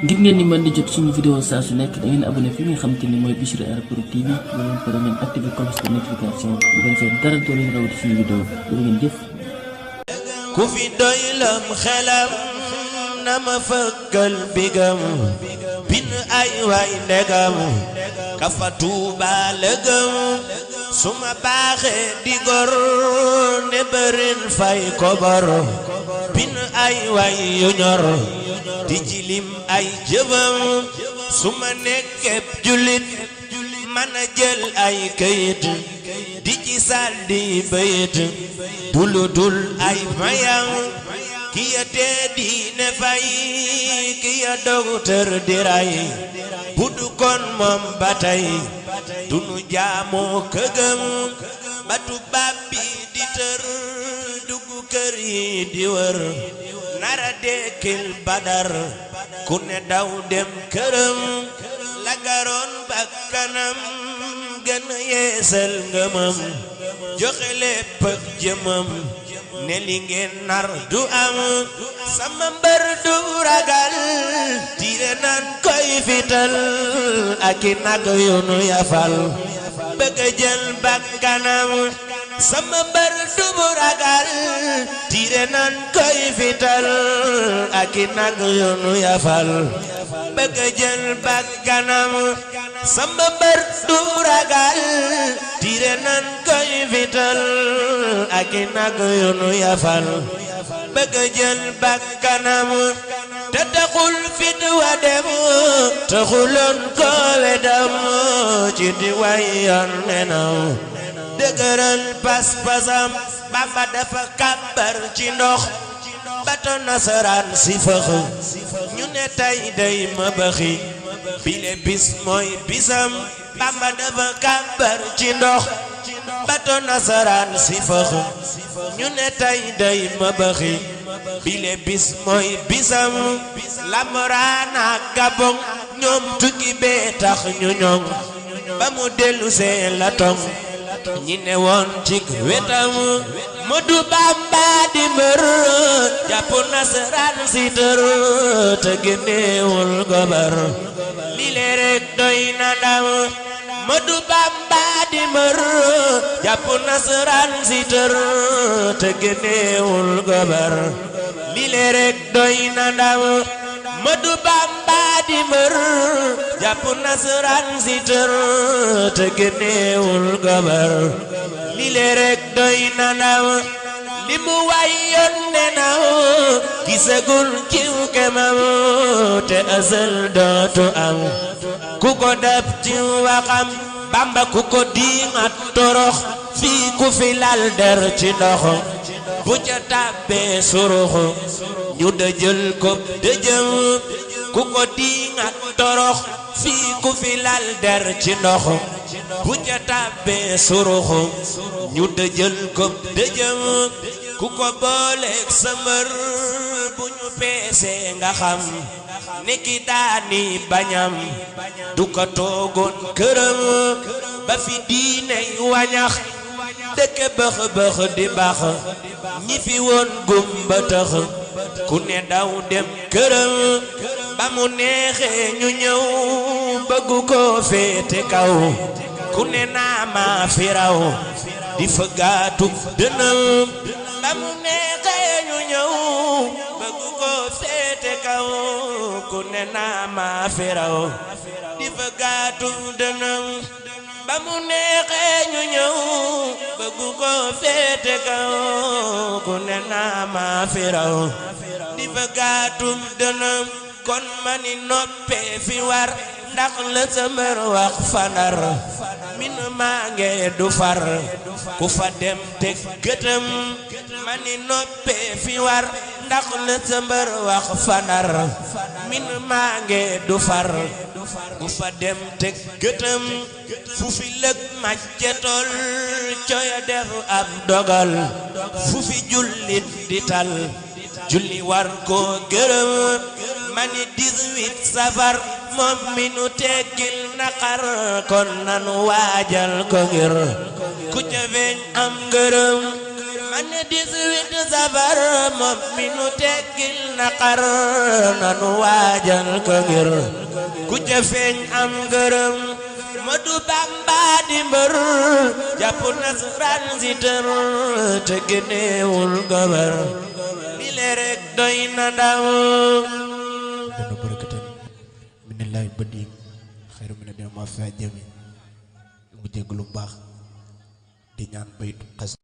ngir ngeen ni mën di jot suñu vidéo saa su nekk da ngeen abonné fi nga xamante ni mooy Bichri Airport TV ba leen pare ngeen activé cloche de notification bu ko defee dara doo leen rawati suñu vidéo doo ngeen jëf ku fi doy lam xelam na ma fëggal bigam bin ay way ndegam kafa Tuuba lëgëm suma baaxee di gor ne bërin fay kobar bin ay way yu ñor di jilim ay jëfam suma nekkeb julit man a jël ay kayit di ci saldi bayit dul ay mayam kiya teedi ne fay kiya docteur di ray budu kon moom batay dunu jaamoo këgëm batu babbi di tër duggu kër yi di wër nara dekkil Badar ku ne daw dem këram lagaroon bakkanam gën a yeesal ngëmam joxe lépp ak jëmam ne li ngeen nar du am sama mbër du ragal tiire nan koy fital ak i nag yu nu yafal bëgg a jël bakkanam sama mbër du ragal tiire nan koy fital ak i nag yu nu yafal bëgg a jël bakkanam sama mbër du ragal tiire nan koy fital ak i nag yu nu yafal bëgg a jël bakkanam te taxul fit wa dem taxuloon ko wedam ci di wayan nenaw dëgëral pas-pasam Bamba dafa kàbbar ci ndox bato nasaraan si fëx ñu ne tay day ma baxi bile bis mooy bisam Bamba dafa kàbbar ci ndox bato nasaraan si fëx ñu ne tay day ma baxi bile bis mooy bisam Lamoraan ak Gabon ñoom tukki bee tax ñu ñoŋ ba mu dellu see la tong ñi ne woon ci wetam Modu Bamba di mbër jàpp nasaraan si tër te génnewul gobar li le rek doy na ndam Modu Bamba di mbër jàpp nasaraan si tër te génnewul gobar li le rek doy na ndam Modu Bamba di mbër jàpp nasaraan si tër te génnewul gobar li le rek doy na ndam li mu wayoon ne naw gisagul ciw kemam te asal dootu am ku ko dab ci waxam Bamba ku ko diŋat torox fii ku fi lal der ci ndox bu ca tàbbee surux ñu dëjël ko dëjëm ku ko diŋat torox fii ku fi lal der ci ndox bu ca tàbbee surux ñu dëjël ko dëjëm ku ko booleeg sa mbër bu ñu peesee nga xam ni ki daani bañam du ko toogoon këram ba fi diiney wañax dëkke bëx bëx di bax ñi fi woon gumba tax ku ne daw dem këram ba mu neexee ñu ñëw bëggu ko féete kaw ku ne naa ma fi raw di fa gaatu dënam ba mu neexee ñu ñëw bëggu ko féete kaw ku ne naa ma fi raw di fa gaatu dënam ba mu neexee ñu ñëw bëggu ko féete kaw ku ne naa ma fi raw di fa gaatu dënam kon ma ni noppee fi war ndax la sa mbër wax fanar min maa nge du far ku fa dem teg gëtëm ma ni noppee fi war ndax la sa mbër wax fanar min maa nge du far ku fa dem teg gëtëm fu fi lëg macce tol coya def ab dogal fu fi jullit di tal julli war ko gërëm mani 18 safar moom mi nu teggil naqar kon nanu waajal ko ngir ku ca feeñ am ngërëm mane 18 safar moom mi nu teggil naqar nanu waajal ko ngir ku ca feeñ am ngërëm Madu Bamba di mbër jàpp nasaraan si tër te génnewul gobar bile rek doy na ndaw dana barakatan minallahi badim xayru mina dina ma fa jami mu jégg lu baax di ñaan baytu xas